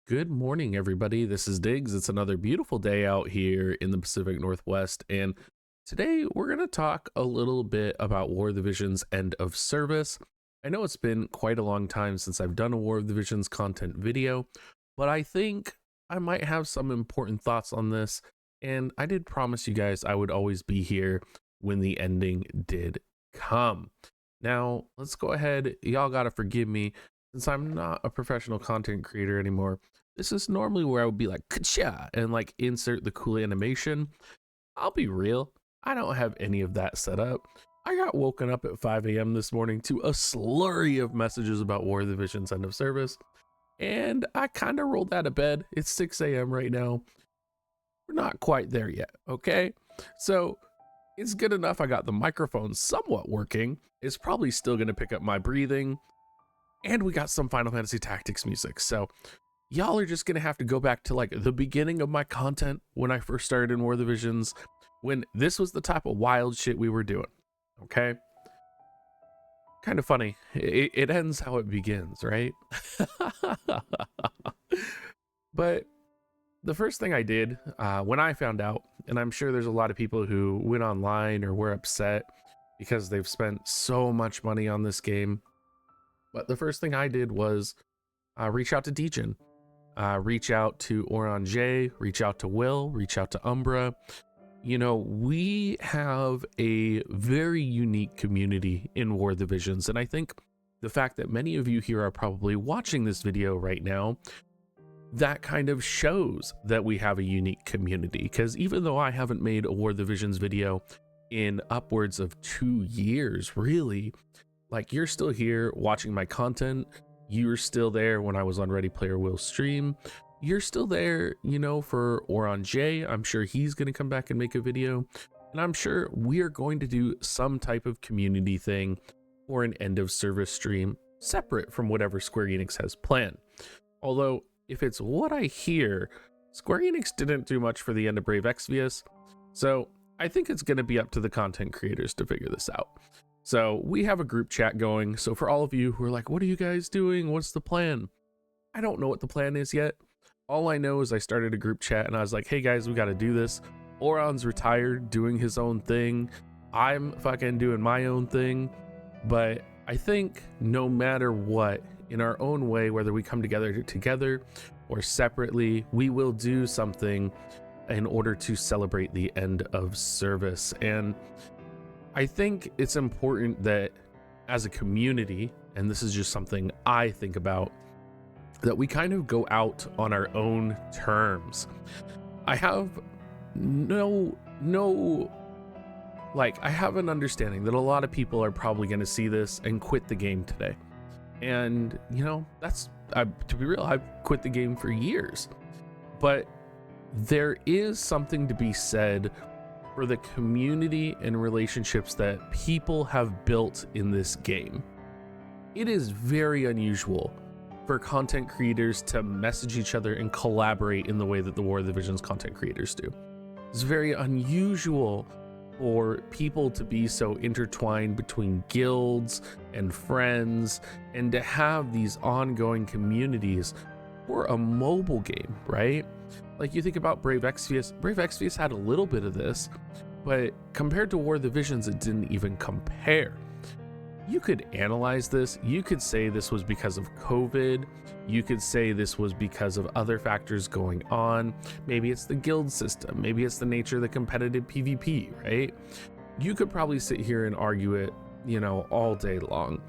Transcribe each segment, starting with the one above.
Good morning, everybody. This is Diggs. It's another beautiful day out here in the Pacific Northwest, and today we're going to talk a little bit about War of the Visions End of Service. I know it's been quite a long time since I've done a War of the Visions content video, but I think I might have some important thoughts on this, and I did promise you guys I would always be here when the ending did come. Now, let's go ahead. Y'all got to forgive me since I'm not a professional content creator anymore. This is normally where I would be like, ka and like insert the cool animation. I'll be real, I don't have any of that set up. I got woken up at 5 a.m. this morning to a slurry of messages about War of the Visions End of Service, and I kind of rolled out of bed. It's 6 a.m. right now. We're not quite there yet, okay? So it's good enough I got the microphone somewhat working. It's probably still going to pick up my breathing, and we got some Final Fantasy Tactics music. So y'all are just gonna have to go back to like the beginning of my content when I first started in War of the Visions, when this was the type of wild shit we were doing. Okay, kind of funny. It ends how it begins, right? But the first thing I did when I found out, and I'm sure there's a lot of people who went online or were upset because they've spent so much money on this game, but the first thing I did was reach out to Degen. Reach out to Orange, reach out to Will, reach out to Umbra. You know, we have a very unique community in War of the Visions, and I think the fact that many of you here are probably watching this video right now, that kind of shows that we have a unique community. Because even though I haven't made a War of the Visions video in upwards of 2 years, really, like, you're still here watching my content. You're still there when I was on Ready Player Will's stream. You're still there, you know, for Orange. I'm sure he's going to come back and make a video. And I'm sure we're going to do some type of community thing or an end of service stream separate from whatever Square Enix has planned. Although, if it's what I hear, Square Enix didn't do much for the end of Brave Exvius. So I think it's going to be up to the content creators to figure this out. So we have a group chat going. So for all of you who are like, what are you guys doing? What's the plan? I don't know what the plan is yet. All I know is I started a group chat and I was like, hey guys, we got to do this. Oron's retired, doing his own thing. I'm fucking doing my own thing. But I think no matter what, in our own way, whether we come together or separately, we will do something in order to celebrate the end of service. And I think it's important that as a community, and this is just something I think about, that we kind of go out on our own terms. I have I have an understanding that a lot of people are probably going to see this and quit the game today. And, you know, that's, to be real, I've quit the game for years. But there is something to be said for the community and relationships that people have built in this game. It is very unusual for content creators to message each other and collaborate in the way that the War of the Visions content creators do. It's very unusual for people to be so intertwined between guilds and friends and to have these ongoing communities for a mobile game, right? Like, you think about Brave Exvius. Brave Exvius had a little bit of this, but compared to War of the Visions, it didn't even compare. You could analyze this. You could say this was because of COVID. You could say this was because of other factors going on. Maybe it's the guild system. Maybe it's the nature of the competitive PvP, right? You could probably sit here and argue it, you know, all day long.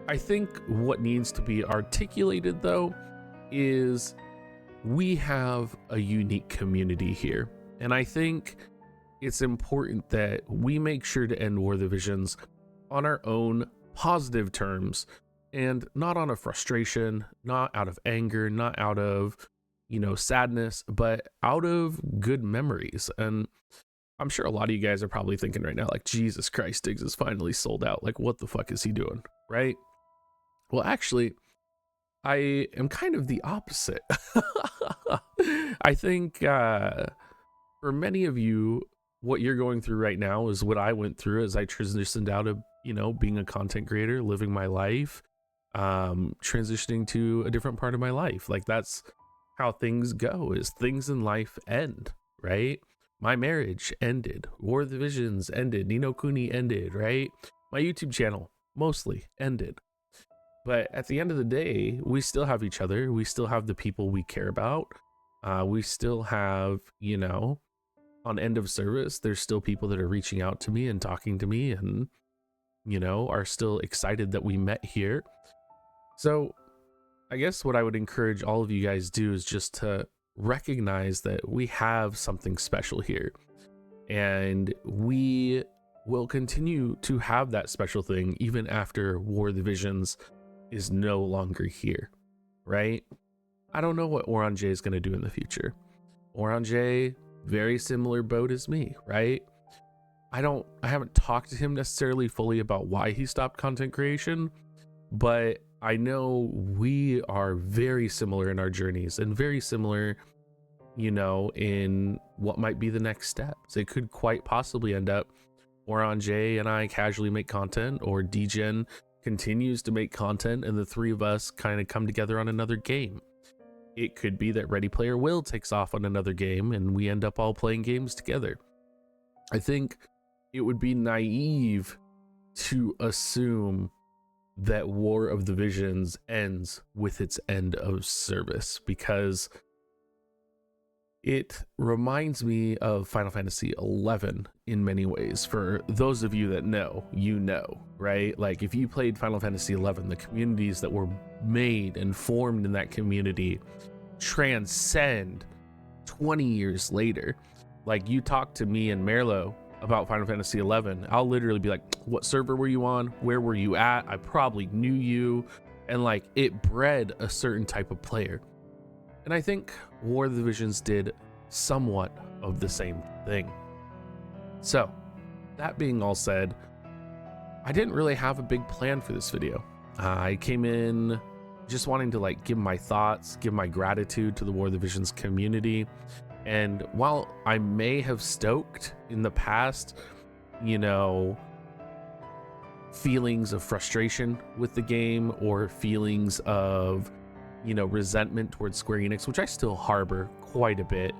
I think what needs to be articulated, though, is we have a unique community here. And I think it's important that we make sure to end War of the Visions on our own positive terms and not on a frustration, not out of anger, not out of, you know, sadness, but out of good memories. And I'm sure a lot of you guys are probably thinking right now, like, Jesus Christ, Diggs is finally sold out. Like, what the fuck is he doing? Right? Well, actually, I am kind of the opposite. I think for many of you, what you're going through right now is what I went through as I transitioned out of, you know, being a content creator, living my life, transitioning to a different part of my life. Like, that's how things go, is things in life end, right? My marriage ended, War of the Visions ended, Nino Kuni ended, right? My YouTube channel mostly ended. But at the end of the day, we still have each other. We still have the people we care about. We still have, you know, on end of service, there's still people that are reaching out to me and talking to me and, you know, are still excited that we met here. So I guess what I would encourage all of you guys do is just to recognize that we have something special here, and we will continue to have that special thing even after War of the Visions is no longer here, right? I don't know what Oranje is going to do in the future. Oranje, very similar boat as me, right? I haven't talked to him necessarily fully about why he stopped content creation, but I know we are very similar in our journeys and very similar, you know, in what might be the next steps. It could quite possibly end up Oranje and I casually make content, or DGen continues to make content and the three of us kind of come together on another game. It could be that Ready Player Will takes off on another game and we end up all playing games together. I think it would be naive to assume that War of the Visions ends with its end of service, because it reminds me of Final Fantasy XI in many ways. For those of you that know, you know, right? Like, if you played Final Fantasy XI, the communities that were made and formed in that community transcend 20 years later. Like, you talk to me and Merlo about Final Fantasy XI, I'll literally be like, what server were you on? Where were you at? I probably knew you. And like, it bred a certain type of player. And I think War of the Visions did somewhat of the same thing. So that being all said, I didn't really have a big plan for this video. I came in just wanting to like give my thoughts, give my gratitude to the War of the Visions community. And while I may have stoked in the past, you know, feelings of frustration with the game, or feelings of, you know, resentment towards Square Enix, which I still harbor quite a bit.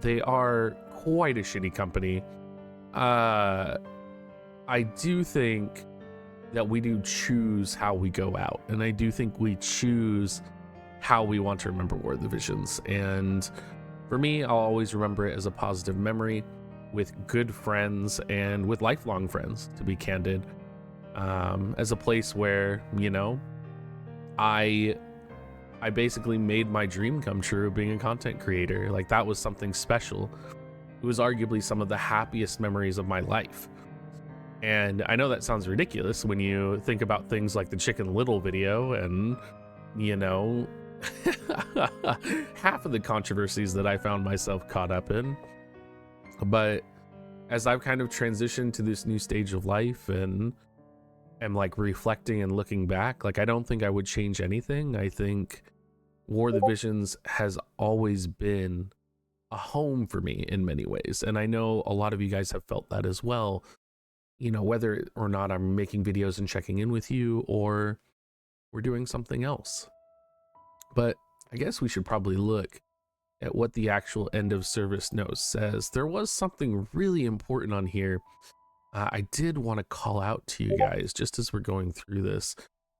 They are quite a shitty company. I do think that we do choose how we go out, and I do think we choose how we want to remember War of the Visions. And for me, I'll always remember it as a positive memory with good friends and with lifelong friends, to be candid, as a place where, you know, I basically made my dream come true being a content creator. Like, that was something special. It was arguably some of the happiest memories of my life. And I know that sounds ridiculous when you think about things like the Chicken Little video and, you know, half of the controversies that I found myself caught up in. But as I've kind of transitioned to this new stage of life and am like reflecting and looking back, like, I don't think I would change anything. I think War of the Visions has always been a home for me in many ways. And I know a lot of you guys have felt that as well. You know, whether or not I'm making videos and checking in with you, or we're doing something else. But I guess we should probably look at what the actual end of service note says. There was something really important on here. I did want to call out to you guys just as we're going through this.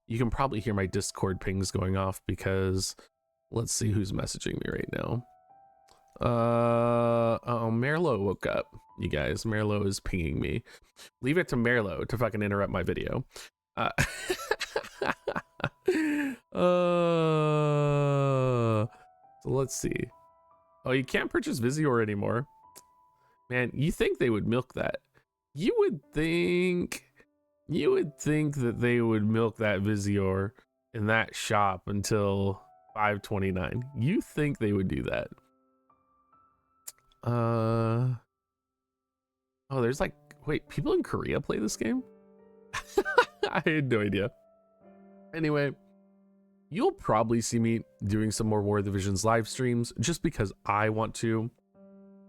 You can probably hear my Discord pings going off because let's see who's messaging me right now. Oh, Merlo woke up, you guys. Merlo is pinging me. Leave it to Merlo to fucking interrupt my video. So let's see. Oh, you can't purchase Visior anymore. Man, you think they would milk that. You would think that they would milk that Visior in that shop until 5/29. You think they would do that? Oh, there's like, wait, people in Korea play this game? I had no idea. Anyway, you'll probably see me doing some more War of the Visions live streams just because I want to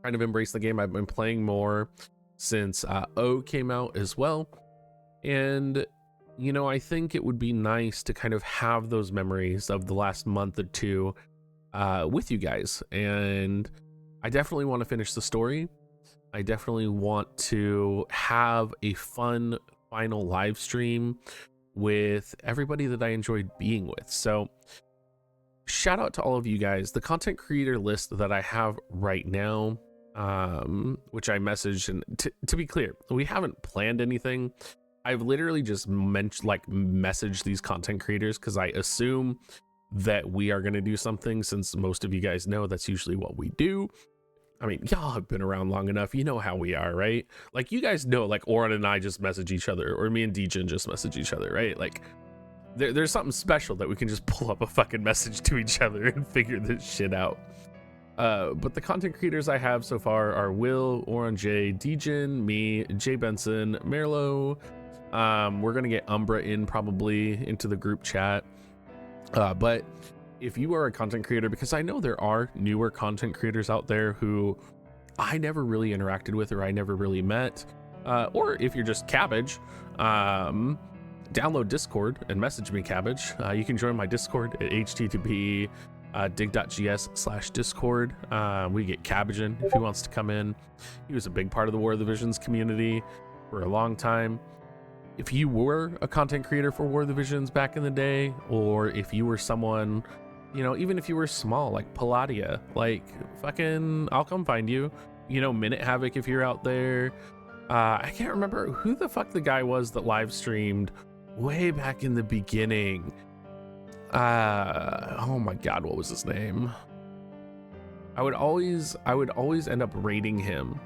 kind of embrace the game. I've been playing more since O came out as well. And you know, I think it would be nice to kind of have those memories of the last month or two with you guys. And I definitely want to finish the story. I definitely want to have a fun final live stream with everybody that I enjoyed being with. So shout out to all of you guys. The content creator list that I have right now, which I messaged, and to be clear, we haven't planned anything. I've literally just messaged these content creators because I assume that we are going to do something, since most of you guys know that's usually what we do. I mean, y'all have been around long enough. You know how we are, right? Like, you guys know, like, Oren and I just message each other, or me and Dejin just message each other, right? Like, there's something special that we can just pull up a fucking message to each other and figure this shit out. But the content creators I have so far are Will, Oren J, Dejin, me, Jay Benson, Merlo. We're gonna get Umbra in probably into the group chat. But if you are a content creator, because I know there are newer content creators out there who I never really interacted with, or I never really met, or if you're just Cabbage, download Discord and message me, Cabbage. You can join my Discord at http dig.gs/discord. We get Cabbage in if he wants to come in. He was a big part of the War of the Visions community for a long time. If you were a content creator for War of the Visions back in the day, or if you were someone, you know, even if you were small, like Palladia, like, fucking, I'll come find you. You know, Minute Havoc, if you're out there. I can't remember who the fuck the guy was that live streamed way back in the beginning. Oh my god, what was his name? I would always end up rating him.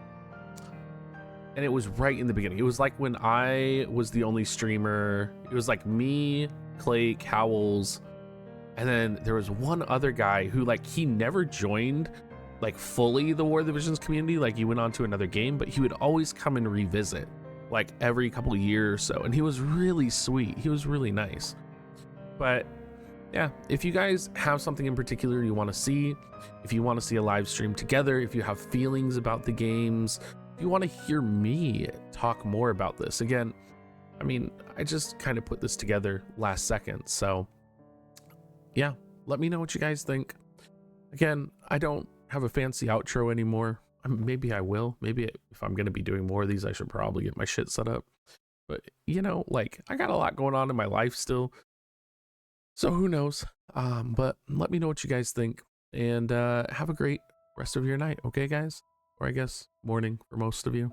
And it was right in the beginning. It was like when I was the only streamer. It was like me, Clay, Howells, and then there was one other guy who, like, he never joined like fully the War of the Visions community. Like, he went on to another game, but he would always come and revisit like every couple of years or so. And he was really sweet. He was really nice. But yeah, if you guys have something in particular you want to see, if you want to see a live stream together, if you have feelings about the games, if you want to hear me talk more about this, again, I mean, I just kind of put this together last second. So yeah, let me know what you guys think. Again, I don't have a fancy outro anymore. Maybe I will. Maybe if I'm going to be doing more of these, I should probably get my shit set up. But, you know, like, I got a lot going on in my life still. So who knows? But let me know what you guys think, and have a great rest of your night, okay, guys? Or I guess morning for most of you.